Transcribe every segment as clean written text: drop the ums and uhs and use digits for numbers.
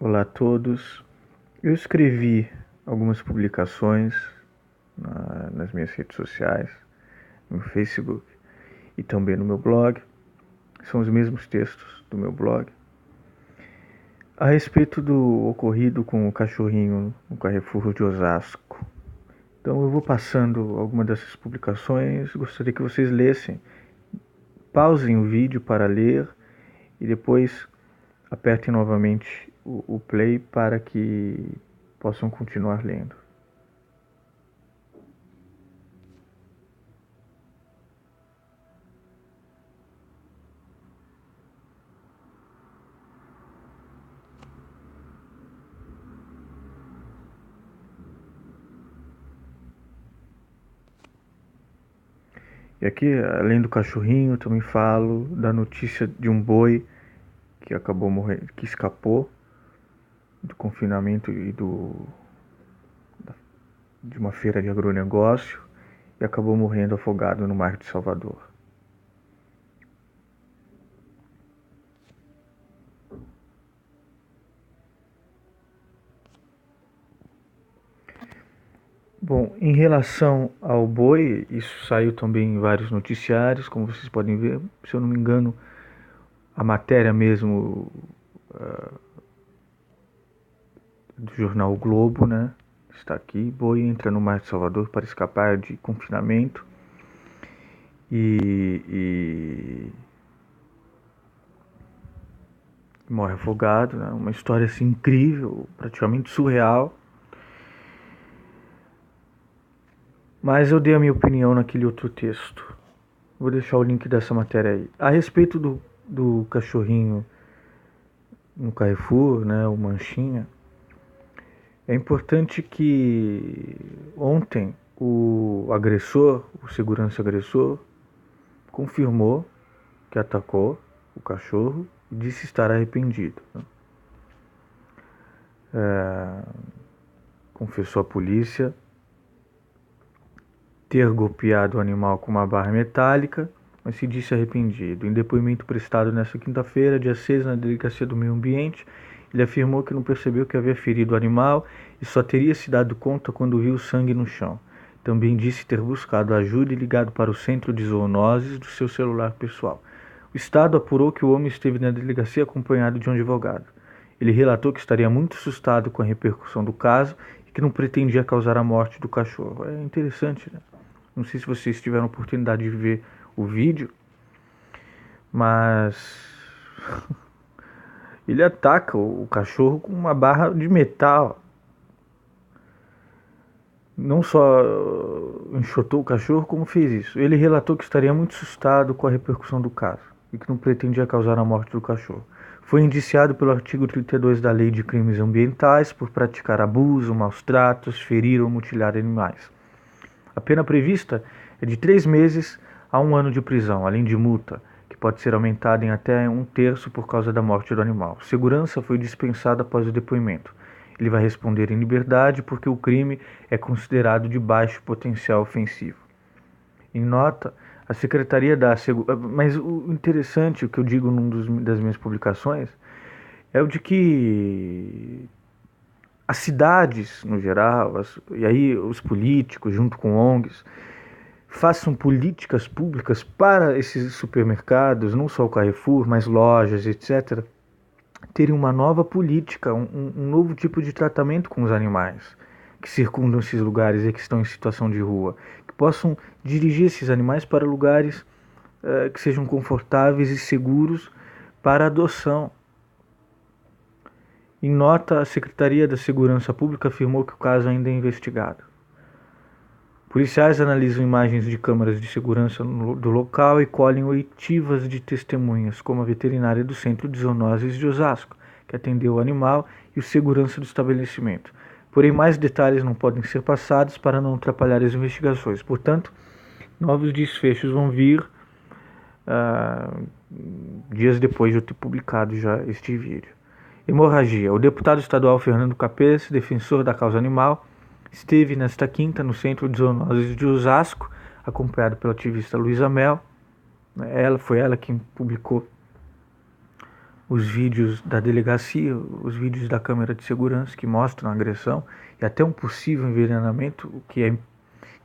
Olá a todos. Eu escrevi algumas publicações nas minhas redes sociais, no Facebook e também no meu blog. São os mesmos textos do meu blog. A respeito do ocorrido com o cachorrinho no Carrefour de Osasco. Então eu vou passando algumas dessas publicações. Gostaria que vocês lessem. Pausem o vídeo para ler e depois apertem novamente o play para que possam continuar lendo. E aqui, além do cachorrinho, também falo da notícia de um boi que acabou morrendo, que escapou do confinamento e de uma feira de agronegócio e acabou morrendo afogado no mar de Salvador. Bom, em relação ao boi, isso saiu também em vários noticiários, como vocês podem ver. Se eu não me engano, a matéria mesmo do jornal o Globo, né? Está aqui. Boi entra no mar de Salvador para escapar de confinamento e morre afogado, né? Uma história assim incrível, praticamente surreal. Mas eu dei a minha opinião naquele outro texto. Vou deixar o link dessa matéria aí. A respeito do cachorrinho no Carrefour, né, o Manchinha, é importante que ontem o agressor, o segurança agressor, confirmou que atacou o cachorro e disse estar arrependido. Confessou à polícia ter golpeado o animal com uma barra metálica, mas se disse arrependido. Em depoimento prestado nesta quinta-feira, dia 6, na Delegacia do Meio Ambiente, ele afirmou que não percebeu que havia ferido o animal e só teria se dado conta quando viu sangue no chão. Também disse ter buscado ajuda e ligado para o centro de zoonoses do seu celular pessoal. O Estado apurou que o homem esteve na delegacia acompanhado de um advogado. Ele relatou que estaria muito assustado com a repercussão do caso e que não pretendia causar a morte do cachorro. É interessante, né? Não sei se vocês tiveram a oportunidade de ver o vídeo, mas ele ataca o cachorro com uma barra de metal. Não só enxotou o cachorro, como fez isso. Ele relatou que estaria muito assustado com a repercussão do caso e que não pretendia causar a morte do cachorro. Foi indiciado pelo artigo 32 da Lei de Crimes Ambientais por praticar abuso, maus tratos, ferir ou mutilar animais. A pena prevista é de 3 meses a 1 ano de prisão, além de multa, que pode ser aumentada em até 1/3 por causa da morte do animal. Segurança foi dispensada após o depoimento. Ele vai responder em liberdade porque o crime é considerado de baixo potencial ofensivo. Em nota, a Secretaria da Segurança... Mas o interessante, o que eu digo das minhas publicações, é o de que as cidades, no geral, e aí os políticos, junto com ONGs, façam políticas públicas para esses supermercados, não só o Carrefour, mas lojas, etc., terem uma nova política, um novo tipo de tratamento com os animais que circundam esses lugares e que estão em situação de rua, que possam dirigir esses animais para lugares que sejam confortáveis e seguros para adoção. Em nota, a Secretaria da Segurança Pública afirmou que o caso ainda é investigado. Policiais analisam imagens de câmeras de segurança do local e colhem oitivas de testemunhas, como a veterinária do Centro de Zoonoses de Osasco, que atendeu o animal, e o segurança do estabelecimento. Porém, mais detalhes não podem ser passados para não atrapalhar as investigações. Portanto, novos desfechos vão vir dias depois de eu ter publicado já este vídeo. Hemorragia. O deputado estadual Fernando Capês, defensor da causa animal, esteve nesta quinta no Centro de Zoonoses de Osasco, acompanhado pela ativista Luísa Mel. Foi ela quem publicou os vídeos da delegacia, os vídeos da câmera de segurança que mostram a agressão e até um possível envenenamento, o que é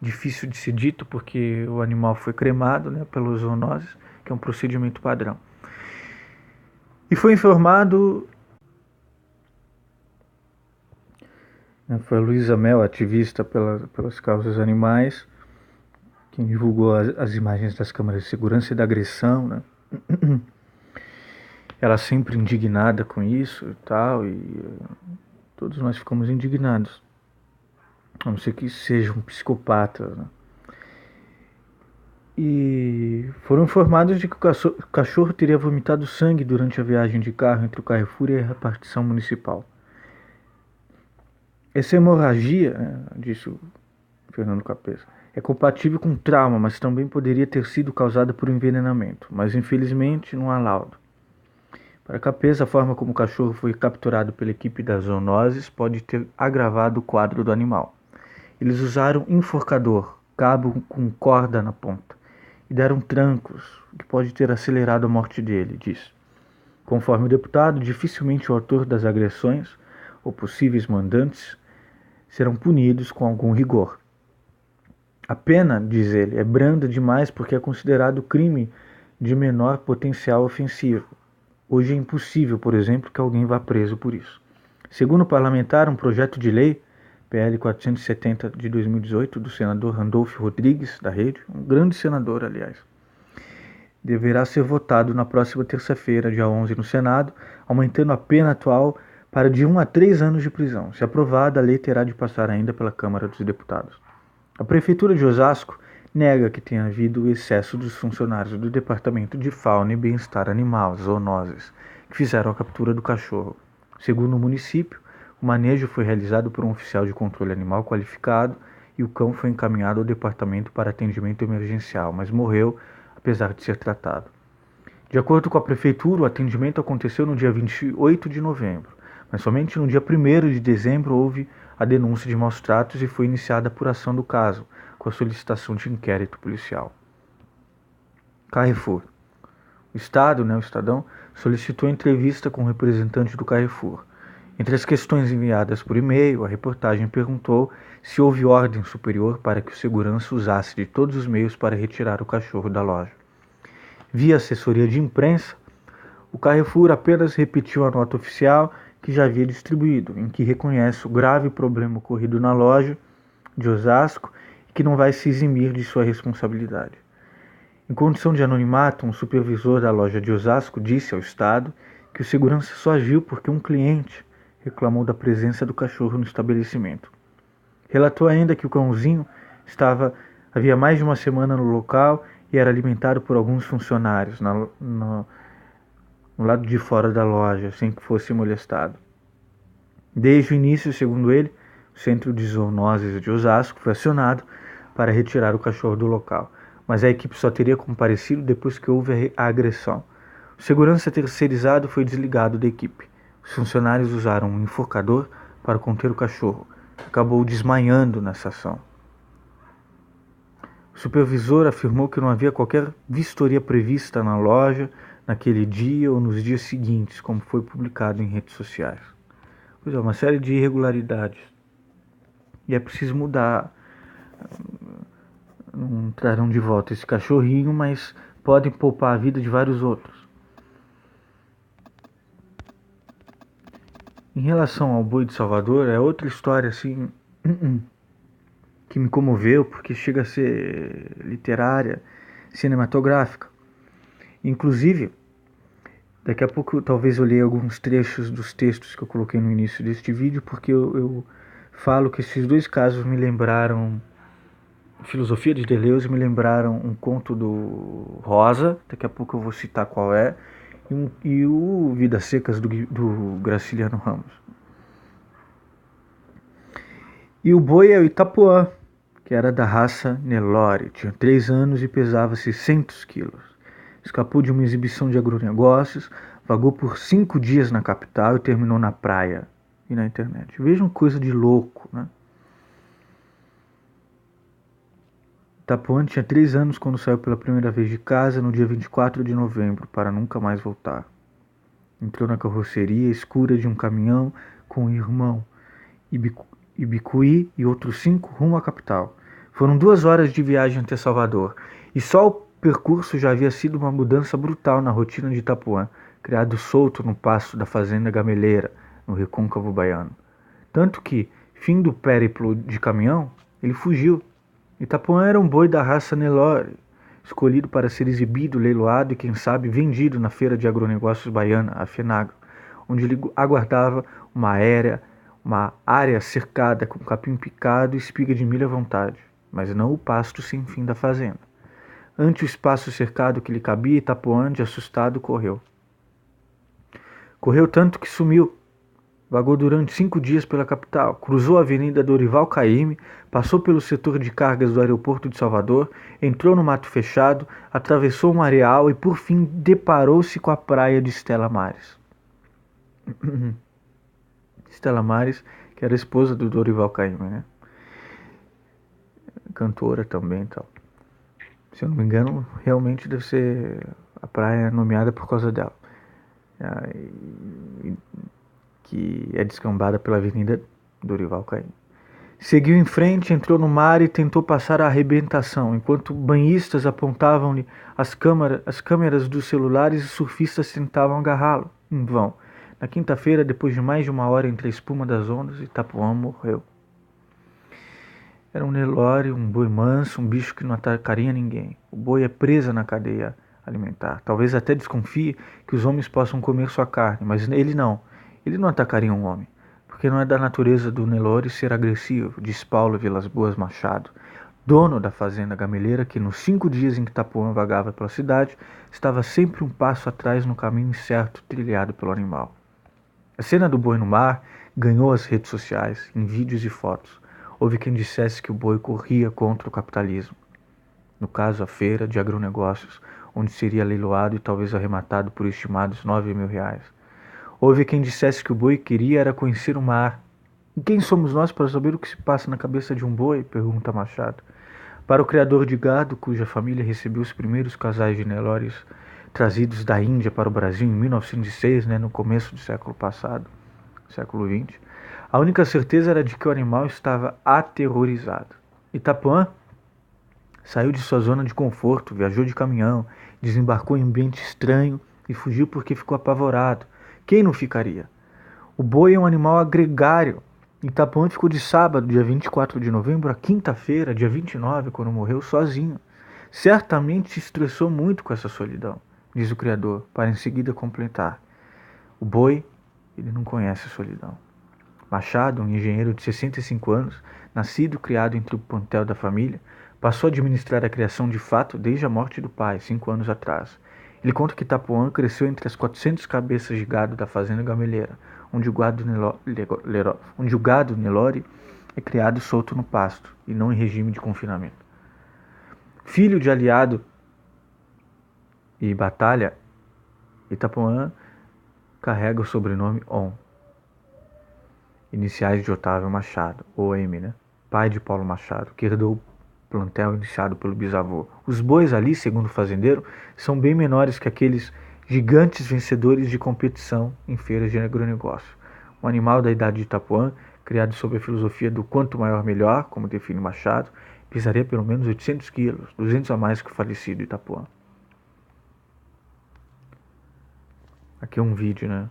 difícil de ser dito porque o animal foi cremado, né, pelas zoonoses, que é um procedimento padrão. E foi informado, né, foi a Luísa Mel, ativista pelas causas animais, quem divulgou as imagens das câmeras de segurança e da agressão, né? Ela sempre indignada com isso e tal, e todos nós ficamos indignados. A não ser que seja um psicopata, né? E foram informados de que o cachorro teria vomitado sangue durante a viagem de carro entre o Carrefour e a repartição municipal. Essa hemorragia, né, disse o Fernando Capesa, é compatível com trauma, mas também poderia ter sido causada por envenenamento. Mas infelizmente não há laudo. Para Capesa, a forma como o cachorro foi capturado pela equipe das zoonoses pode ter agravado o quadro do animal. Eles usaram enforcador, cabo com corda na ponta, e deram trancos, o que pode ter acelerado a morte dele, diz. Conforme o deputado, dificilmente o autor das agressões, ou possíveis mandantes, serão punidos com algum rigor. A pena, diz ele, é branda demais porque é considerado crime de menor potencial ofensivo. Hoje é impossível, por exemplo, que alguém vá preso por isso. Segundo o parlamentar, um projeto de lei, PL 470 de 2018, do senador Randolfo Rodrigues, da Rede, um grande senador, aliás, deverá ser votado na próxima terça-feira, dia 11, no Senado, aumentando a pena atual para de 1 a 3 anos de prisão. Se aprovada, a lei terá de passar ainda pela Câmara dos Deputados. A Prefeitura de Osasco nega que tenha havido excesso dos funcionários do Departamento de Fauna e Bem-Estar Animal, zoonoses, que fizeram a captura do cachorro. Segundo o município, o manejo foi realizado por um oficial de controle animal qualificado e o cão foi encaminhado ao departamento para atendimento emergencial, mas morreu apesar de ser tratado. De acordo com a Prefeitura, o atendimento aconteceu no dia 28 de novembro, mas somente no dia 1º de dezembro houve a denúncia de maus-tratos e foi iniciada a apuração do caso, com a solicitação de inquérito policial. Carrefour. O Estado, o Estadão, solicitou entrevista com o representante do Carrefour. Entre as questões enviadas por e-mail, a reportagem perguntou se houve ordem superior para que o segurança usasse de todos os meios para retirar o cachorro da loja. Via assessoria de imprensa, o Carrefour apenas repetiu a nota oficial que já havia distribuído, em que reconhece o grave problema ocorrido na loja de Osasco e que não vai se eximir de sua responsabilidade. Em condição de anonimato, um supervisor da loja de Osasco disse ao Estado que o segurança só agiu porque um cliente reclamou da presença do cachorro no estabelecimento. Relatou ainda que o cãozinho havia mais de uma semana no local e era alimentado por alguns funcionários no lado de fora da loja, sem que fosse molestado. Desde o início, segundo ele, o Centro de Zoonoses de Osasco foi acionado para retirar o cachorro do local, mas a equipe só teria comparecido depois que houve a agressão. O segurança terceirizado foi desligado da equipe. Os funcionários usaram um enforcador para conter o cachorro, que acabou desmaiando nessa ação. O supervisor afirmou que não havia qualquer vistoria prevista na loja naquele dia ou nos dias seguintes, como foi publicado em redes sociais. Pois é, uma série de irregularidades. E é preciso mudar. Não trarão de volta esse cachorrinho, mas podem poupar a vida de vários outros. Em relação ao boi de Salvador, é outra história assim que me comoveu, porque chega a ser literária, cinematográfica. Inclusive, daqui a pouco talvez eu leia alguns trechos dos textos que eu coloquei no início deste vídeo, porque eu falo que esses dois casos me lembraram Filosofia de Deleuze, me lembraram um conto do Rosa, daqui a pouco eu vou citar qual é, e o Vidas Secas do Graciliano Ramos. E o boi é o Itapuã, que era da raça Nelore, tinha 3 anos e pesava 600 quilos. Escapou de uma exibição de agronegócios, vagou por 5 dias na capital e terminou na praia e na internet. Vejam coisa de louco, né? Itapuã tinha 3 anos quando saiu pela primeira vez de casa no dia 24 de novembro, para nunca mais voltar. Entrou na carroceria escura de um caminhão com o irmão Ibicuí e outros 5 rumo à capital. Foram 2 horas de viagem até Salvador, e só o percurso já havia sido uma mudança brutal na rotina de Itapuã, criado solto no pasto da fazenda Gameleira, no recôncavo baiano. Tanto que, fim do périplo de caminhão, ele fugiu. Itapuã era um boi da raça Nelore, escolhido para ser exibido, leiloado e, quem sabe, vendido na Feira de Agronegócios Baiana, a FENAGRO, onde ele aguardava uma área cercada com capim picado e espiga de milho à vontade, mas não o pasto sem fim da fazenda. Ante o espaço cercado que lhe cabia, Itapuã, de assustado, correu. Correu tanto que sumiu. Vagou durante 5 dias pela capital, cruzou a Avenida Dorival Caymmi, passou pelo setor de cargas do aeroporto de Salvador, entrou no mato fechado, atravessou um areal e, por fim, deparou-se com a praia de Stella Maris. Stella Maris, que era esposa do Dorival Caymmi, né? Cantora também e tal. Se eu não me engano, realmente deve ser a praia nomeada por causa dela. Que é descambada pela Avenida Dorival Caymmi. Seguiu em frente, entrou no mar e tentou passar a arrebentação, enquanto banhistas apontavam-lhe as câmeras dos celulares e surfistas tentavam agarrá-lo. Em vão. Na quinta-feira, depois de mais de 1 hora entre a espuma das ondas, Itapuã morreu. Era um Nelore, um boi manso, um bicho que não atacaria ninguém. O boi é presa na cadeia alimentar. Talvez até desconfie que os homens possam comer sua carne, mas ele não. Ele não atacaria um homem, porque não é da natureza do Nelore ser agressivo, diz Paulo Vilas Boas Machado, dono da fazenda gameleira que nos 5 dias em que Itapuã vagava pela cidade, estava sempre um passo atrás no caminho incerto trilhado pelo animal. A cena do boi no mar ganhou as redes sociais, em vídeos e fotos. Houve quem dissesse que o boi corria contra o capitalismo. No caso, a feira de agronegócios, onde seria leiloado e talvez arrematado por estimados R$ 9.000. Houve quem dissesse que o boi queria era conhecer o mar. E quem somos nós para saber o que se passa na cabeça de um boi? Pergunta Machado. Para o criador de gado, cuja família recebeu os primeiros casais de Nelores trazidos da Índia para o Brasil em 1906, no começo do século passado, século XX, a única certeza era de que o animal estava aterrorizado. Itapuã saiu de sua zona de conforto, viajou de caminhão, desembarcou em ambiente estranho e fugiu porque ficou apavorado. Quem não ficaria? O boi é um animal gregário. Itapuã ficou de sábado, dia 24 de novembro, a quinta-feira, dia 29, quando morreu, sozinho. Certamente se estressou muito com essa solidão, diz o criador, para em seguida completar. O boi, ele não conhece a solidão. Machado, um engenheiro de 65 anos, nascido e criado entre o plantel da família, passou a administrar a criação de fato desde a morte do pai, 5 anos atrás. Ele conta que Itapuã cresceu entre as 400 cabeças de gado da fazenda gameleira, onde o gado Nelore é criado solto no pasto e não em regime de confinamento. Filho de aliado e batalha, Itapuã carrega o sobrenome On, iniciais de Otávio Machado, OM, pai de Paulo Machado, que herdou o plantel iniciado pelo bisavô. Os bois ali, segundo o fazendeiro, são bem menores que aqueles gigantes vencedores de competição em feiras de agronegócio. Um animal da idade de Itapuã, criado sob a filosofia do quanto maior melhor, como define Machado, pesaria pelo menos 800 quilos, 200 a mais que o falecido Itapuã. Aqui é um vídeo,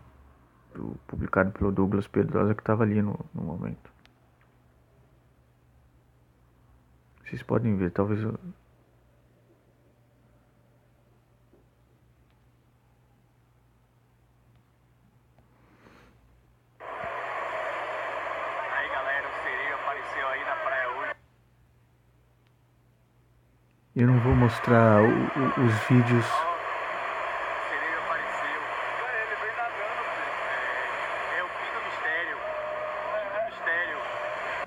publicado pelo Douglas Pedrosa, que estava ali no momento. Vocês podem ver, talvez eu... Aí galera, o sereio apareceu aí na praia hoje. Eu não vou mostrar os vídeos. O sereio apareceu. Ele veio nadando, é o fim do mistério. Fim do mistério.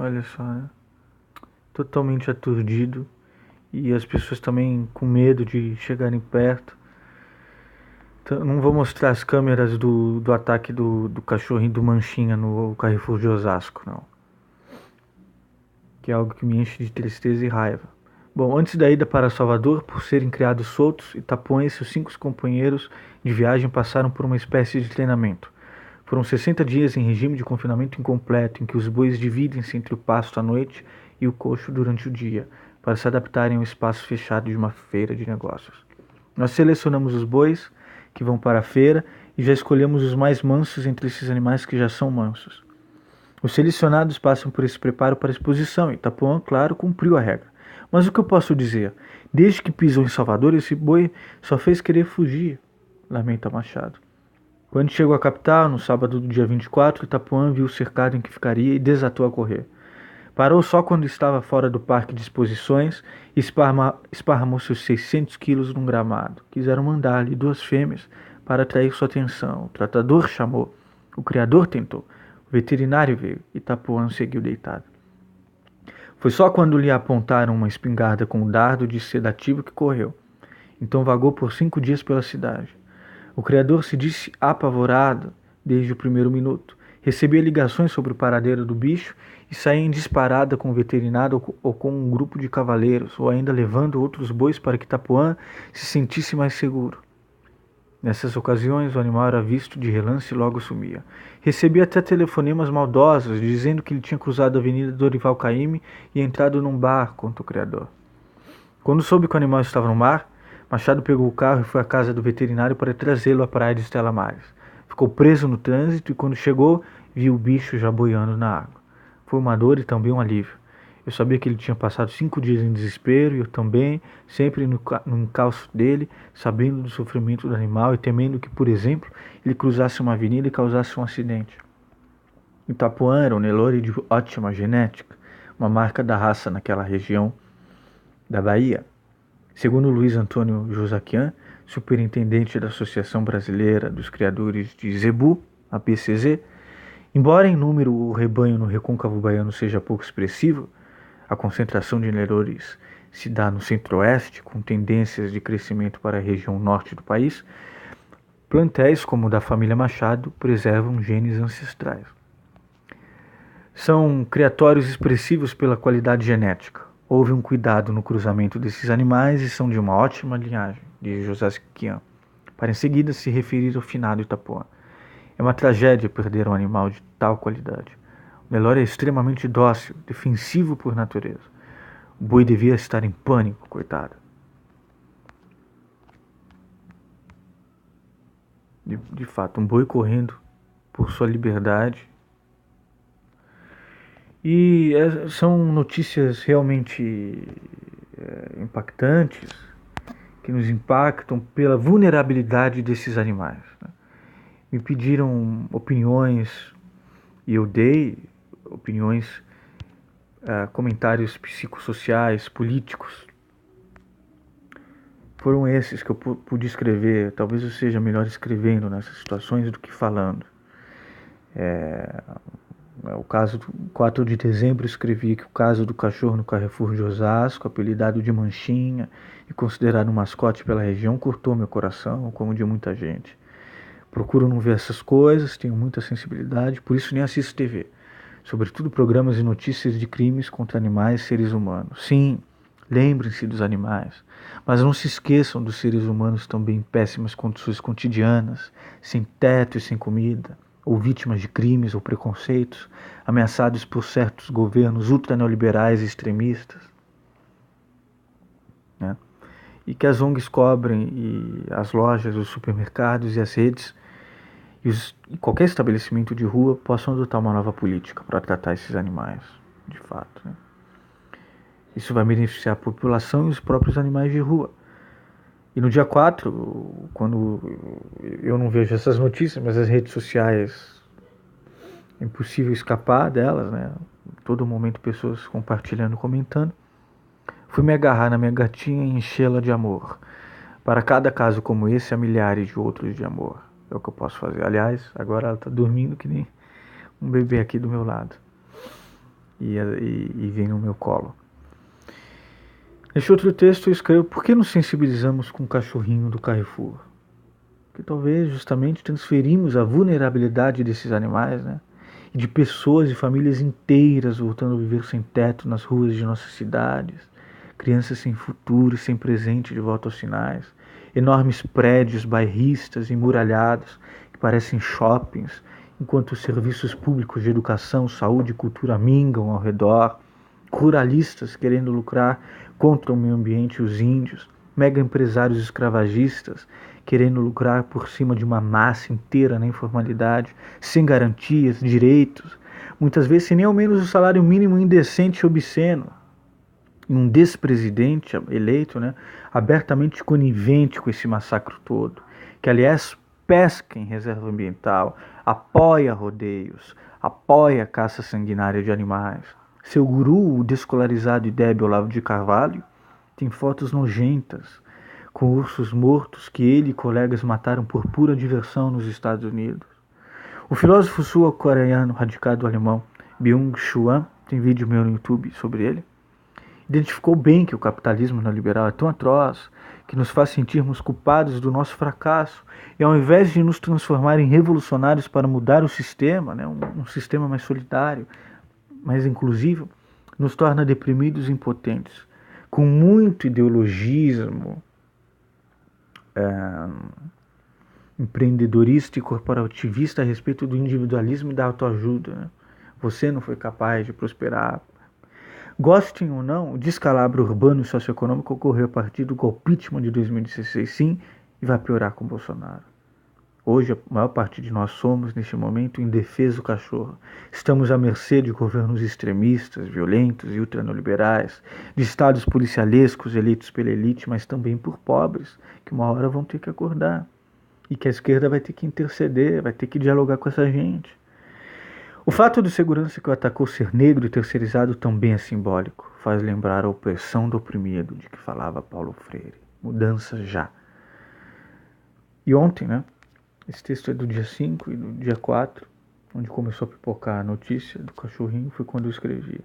Olha só, totalmente aturdido. E as pessoas também com medo de chegarem perto. Então, não vou mostrar as câmeras do ataque do cachorrinho do Manchinha no Carrefour de Osasco, não. Que é algo que me enche de tristeza e raiva. Bom, antes da ida para Salvador, por serem criados soltos, Itapuã e seus 5 companheiros de viagem passaram por uma espécie de treinamento. Foram 60 dias em regime de confinamento incompleto, em que os bois dividem-se entre o pasto à noite e o coxo durante o dia, para se adaptarem ao espaço fechado de uma feira de negócios. Nós selecionamos os bois que vão para a feira e já escolhemos os mais mansos entre esses animais que já são mansos. Os selecionados passam por esse preparo para a exposição e Itapuã, claro, cumpriu a regra. Mas o que eu posso dizer? Desde que pisou em Salvador, esse boi só fez querer fugir, lamenta Machado. Quando chegou à capital, no sábado do dia 24, Itapuã viu o cercado em que ficaria e desatou a correr. Parou só quando estava fora do parque de exposições e esparramou seus 600 quilos num gramado. Quiseram mandar-lhe 2 fêmeas para atrair sua atenção. O tratador chamou. O criador tentou. O veterinário veio. Itapuã seguiu deitado. Foi só quando lhe apontaram uma espingarda com um dardo de sedativo que correu. Então vagou por 5 dias pela cidade. O criador se disse apavorado desde o primeiro minuto. Recebia ligações sobre o paradeiro do bicho e saía em disparada com o veterinário ou com um grupo de cavaleiros, ou ainda levando outros bois para que Itapuã se sentisse mais seguro. Nessas ocasiões, o animal era visto de relance e logo sumia. Recebia até telefonemas maldosos, dizendo que ele tinha cruzado a Avenida Dorival Caymmi e entrado num bar, conta o criador. Quando soube que o animal estava no mar, Machado pegou o carro e foi à casa do veterinário para trazê-lo à praia de Estela Maris. Ficou preso no trânsito e quando chegou, viu o bicho já boiando na água. Foi uma dor e também um alívio. Eu sabia que ele tinha passado 5 dias em desespero e eu também, sempre no encalço dele, sabendo do sofrimento do animal e temendo que, por exemplo, ele cruzasse uma avenida e causasse um acidente. Itapuã era um Nelore de ótima genética, uma marca da raça naquela região da Bahia. Segundo Luiz Antônio Josaquian, superintendente da Associação Brasileira dos Criadores de Zebu, a PCZ, embora em número o rebanho no recôncavo baiano seja pouco expressivo, a concentração de Nelores se dá no centro-oeste, com tendências de crescimento para a região norte do país. Plantéis como o da família Machado preservam genes ancestrais. São criatórios expressivos pela qualidade genética. Houve um cuidado no cruzamento desses animais e são de uma ótima linhagem, diz Josaquian, para em seguida se referir ao finado Itapuã. É uma tragédia perder um animal de tal qualidade. O Nelore é extremamente dócil, defensivo por natureza. O boi devia estar em pânico, coitado. De fato, um boi correndo por sua liberdade. E são notícias realmente impactantes, que nos impactam pela vulnerabilidade desses animais. Né? Me pediram opiniões e eu dei opiniões, comentários psicossociais, políticos. Foram esses que eu pude escrever. Talvez eu seja melhor escrevendo nessas situações do que falando. O caso do 4 de dezembro escrevi que o caso do cachorro no Carrefour de Osasco, apelidado de Manchinha e considerado um mascote pela região, cortou meu coração, como de muita gente. Procuro não ver essas coisas, tenho muita sensibilidade, por isso nem assisto TV. Sobretudo programas e notícias de crimes contra animais e seres humanos. Sim, lembrem-se dos animais, mas não se esqueçam dos seres humanos também em péssimas condições cotidianas, sem teto e sem comida, ou vítimas de crimes ou preconceitos, ameaçados por certos governos ultraneoliberais e extremistas. Né? E que as ONGs cobrem, e as lojas, os supermercados e as redes e qualquer estabelecimento de rua possam adotar uma nova política para tratar esses animais, de fato. Né? Isso vai beneficiar a população e os próprios animais de rua. E no dia 4, quando eu não vejo essas notícias, mas as redes sociais, é impossível escapar delas, né? Todo momento pessoas compartilhando, comentando. Fui me agarrar na minha gatinha e enchê-la de amor. Para cada caso como esse, há milhares de outros de amor. É o que eu posso fazer. Aliás, agora ela está dormindo que nem um bebê aqui do meu lado. E vem no meu colo. Neste outro texto eu escrevo: por que nos sensibilizamos com o cachorrinho do Carrefour? Porque talvez justamente transferimos a vulnerabilidade desses animais, né? E de pessoas e famílias inteiras voltando a viver sem teto nas ruas de nossas cidades, crianças sem futuro e sem presente de volta aos sinais, enormes prédios bairristas emuralhados que parecem shoppings, enquanto os serviços públicos de educação, saúde e cultura mingam ao redor, ruralistas querendo lucrar contra o meio ambiente e os índios, mega empresários escravagistas querendo lucrar por cima de uma massa inteira na informalidade, sem garantias, direitos, muitas vezes sem nem ao menos o salário mínimo indecente e obsceno. E um despresidente eleito, né, abertamente conivente com esse massacre todo, que aliás pesca em reserva ambiental, apoia rodeios, apoia a caça sanguinária de animais. Seu guru, o descolarizado e débil Olavo de Carvalho, tem fotos nojentas com ursos mortos que ele e colegas mataram por pura diversão nos Estados Unidos. O filósofo sul-coreano radicado alemão Byung-Chul Han, tem vídeo meu no YouTube sobre ele, identificou bem que o capitalismo neoliberal é tão atroz que nos faz sentirmos culpados do nosso fracasso e ao invés de nos transformar em revolucionários para mudar o sistema, né, um sistema mais solidário, mais inclusivo, nos torna deprimidos e impotentes, com muito ideologismo empreendedorista e corporativista a respeito do individualismo e da autoajuda. Né? Você não foi capaz de prosperar. Gostem ou não, o descalabro urbano e socioeconômico ocorreu a partir do golpismo de 2016, sim, e vai piorar com Bolsonaro. Hoje, a maior parte de nós somos, neste momento, indefeso do cachorro. Estamos à mercê de governos extremistas, violentos e ultraneoliberais, de estados policialescos eleitos pela elite, mas também por pobres, que uma hora vão ter que acordar. E que a esquerda vai ter que interceder, vai ter que dialogar com essa gente. O fato do segurança que o atacou ser negro e terceirizado também é simbólico. Faz lembrar a opressão do oprimido, de que falava Paulo Freire. Mudança já. E ontem, né? Esse texto é do dia 5 e do dia 4, onde começou a pipocar a notícia do cachorrinho, foi quando eu escrevi.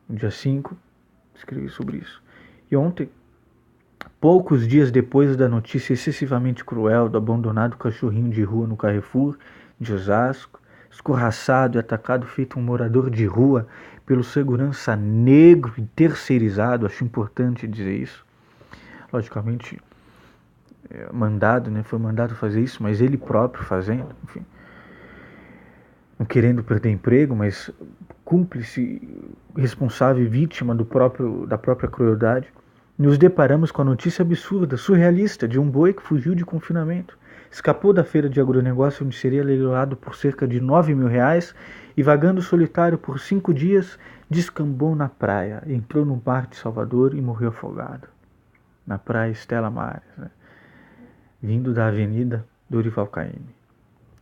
No dia 5, escrevi sobre isso. E ontem, poucos dias depois da notícia excessivamente cruel do abandonado cachorrinho de rua no Carrefour de Osasco, escorraçado e atacado feito um morador de rua pelo segurança negro e terceirizado, acho importante dizer isso. Logicamente, mandado, né? Foi mandado fazer isso, mas ele próprio fazendo, enfim, não querendo perder emprego, mas cúmplice, responsável e vítima da própria crueldade, nos deparamos com a notícia absurda, surrealista, de um boi que fugiu de confinamento, escapou da feira de agronegócio onde seria leiloado por cerca de R$9.000 e vagando solitário por 5 dias, descambou na praia, entrou no mar de Salvador e morreu afogado. Na praia Estela Maris, né? Vindo da Avenida Dorival Caymmi.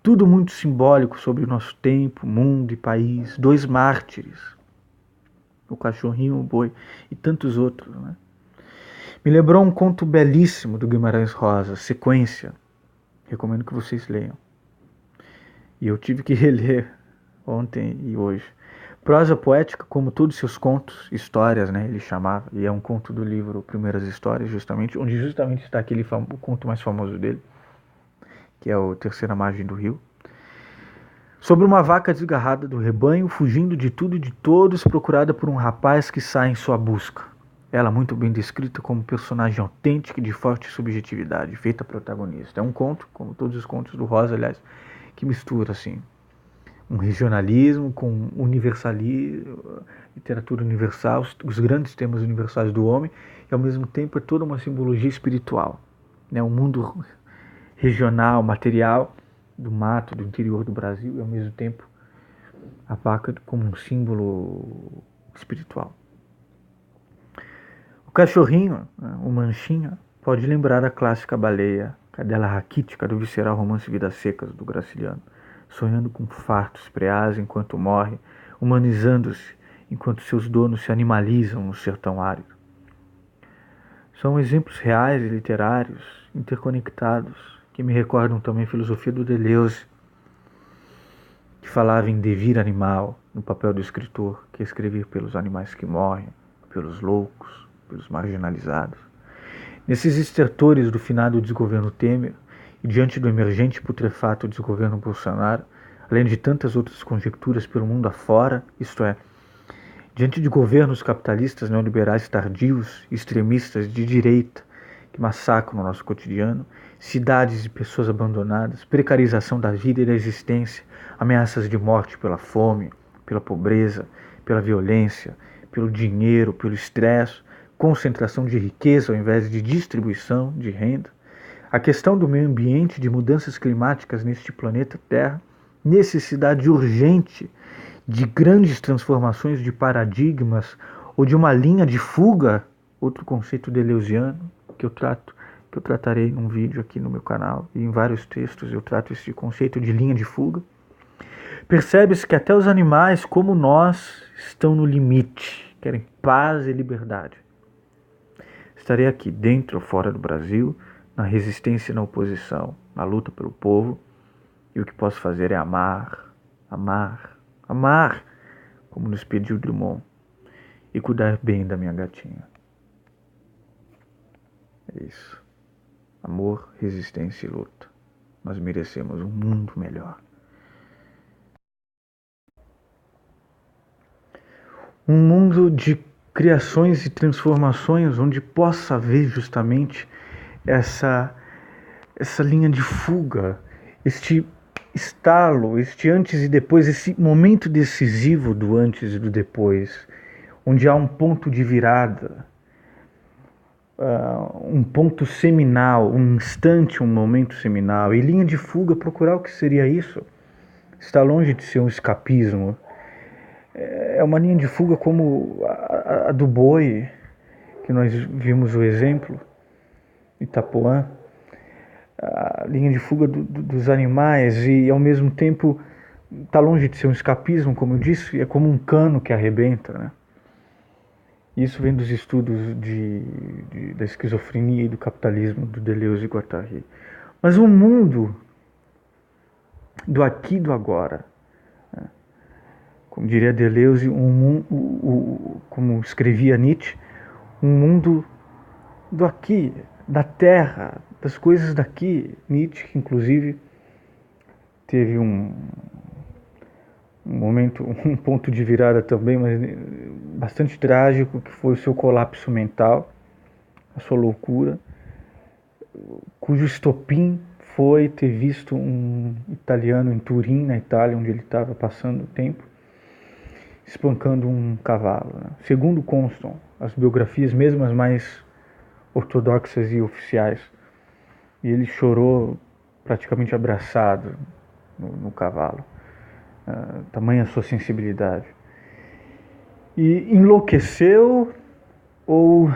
Tudo muito simbólico sobre o nosso tempo, mundo e país. 2 mártires. O cachorrinho, o boi e tantos outros. Né? Me lembrou um conto belíssimo do Guimarães Rosa, Sequência. Recomendo que vocês leiam. E eu tive que reler ontem e hoje. Prosa poética, como todos seus contos, histórias, né, ele chamava, e é um conto do livro Primeiras Histórias, onde justamente está o conto mais famoso dele, que é o Terceira Margem do Rio, sobre uma vaca desgarrada do rebanho, fugindo de tudo e de todos, procurada por um rapaz que sai em sua busca. Ela muito bem descrita como personagem autêntica e de forte subjetividade, feita protagonista. É um conto, como todos os contos do Rosa, aliás, que mistura, assim, um regionalismo com universalismo, literatura universal, os grandes temas universais do homem, e ao mesmo tempo é toda uma simbologia espiritual, né? Um mundo regional, material, do mato, do interior do Brasil, e ao mesmo tempo a vaca como um símbolo espiritual. O cachorrinho, o manchinha, pode lembrar a clássica baleia, cadela raquítica do visceral romance Vidas Secas, do Graciliano, sonhando com fartos preás enquanto morre, humanizando-se enquanto seus donos se animalizam no sertão árido. São exemplos reais e literários, interconectados, que me recordam também a filosofia do Deleuze, que falava em devir animal, no papel do escritor, que é escrever pelos animais que morrem, pelos loucos, pelos marginalizados. Nesses estertores do finado desgoverno Temer, e diante do emergente putrefato desgoverno Bolsonaro, além de tantas outras conjecturas pelo mundo afora, isto é, Diante de governos capitalistas neoliberais tardios, extremistas de direita, que massacram o nosso cotidiano, cidades e pessoas abandonadas, precarização da vida e da existência, ameaças de morte pela fome, pela pobreza, pela violência, pelo dinheiro, pelo estresse, concentração de riqueza ao invés de distribuição de renda, a questão do meio ambiente, de mudanças climáticas neste planeta Terra, necessidade urgente de grandes transformações de paradigmas ou de uma linha de fuga, outro conceito deleuziano que eu tratarei num vídeo aqui no meu canal e em vários textos eu trato esse conceito de linha de fuga. Percebe-se que até os animais, como nós, estão no limite, querem paz e liberdade. Estarei aqui, dentro ou fora do Brasil, na resistência e na oposição, na luta pelo povo, e o que posso fazer é amar, amar, amar, como nos pediu Drummond, e cuidar bem da minha gatinha. É isso. Amor, resistência e luta. Nós merecemos um mundo melhor. Um mundo de criações e transformações onde possa haver justamente essa linha de fuga, este estalo, este antes e depois, esse momento decisivo do antes e do depois, onde há um ponto de virada, um ponto seminal, um instante, um momento seminal. E linha de fuga, procurar o que seria isso, está longe de ser um escapismo. É uma linha de fuga como a do boi, que nós vimos o exemplo, Itapuã, a linha de fuga dos animais, e ao mesmo tempo está longe de ser um escapismo, como eu disse, é como um cano que arrebenta, né? Isso vem dos estudos da esquizofrenia e do capitalismo do Deleuze e Guattari. Mas um mundo do aqui e do agora, né? Como diria Deleuze, como escrevia Nietzsche, um mundo do aqui, da terra, das coisas daqui. Nietzsche, que inclusive teve um momento, um ponto de virada também, mas bastante trágico, que foi o seu colapso mental, a sua loucura, cujo estopim foi ter visto um italiano em Turim, na Itália, onde ele estava passando o tempo, espancando um cavalo, né? Segundo constam as biografias, mesmo as mais ortodoxas e oficiais, e ele chorou praticamente abraçado no cavalo, tamanha sua sensibilidade. E enlouqueceu ou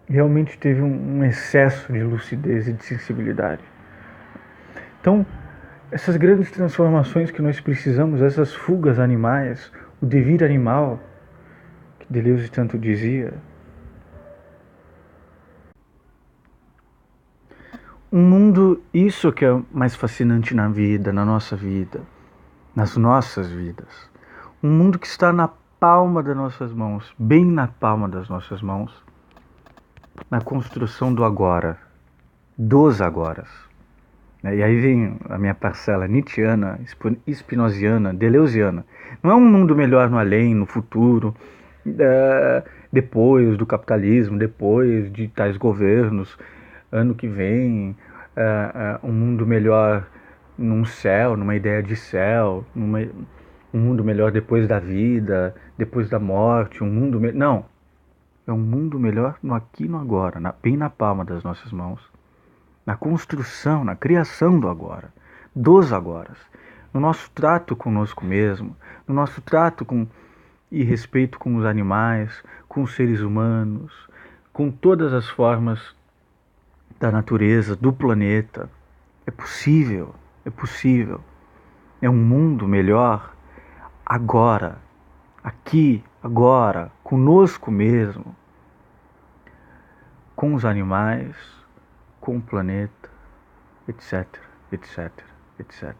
realmente teve um excesso de lucidez e de sensibilidade? Então, essas grandes transformações que nós precisamos, essas fugas animais, o devir animal, que Deleuze tanto dizia, um mundo, isso que é mais fascinante na vida, na nossa vida, nas nossas vidas. Um mundo que está na palma das nossas mãos, bem na palma das nossas mãos, na construção do agora, dos agoras. E aí vem a minha parcela nietzschiana, spinoziana, deleuziana. Não é um mundo melhor no além, no futuro, depois do capitalismo, depois de tais governos, ano que vem, um mundo melhor num céu, numa ideia de céu, um mundo melhor depois da vida, depois da morte, um mundo não, é um mundo melhor no aqui e no agora, bem na palma das nossas mãos, na construção, na criação do agora, dos agoras, no nosso trato conosco mesmo, no nosso trato e respeito com os animais, com os seres humanos, com todas as formas da natureza, do planeta. É possível, é possível. É um mundo melhor agora, aqui, agora, conosco mesmo, com os animais, com o planeta, etc, etc, etc.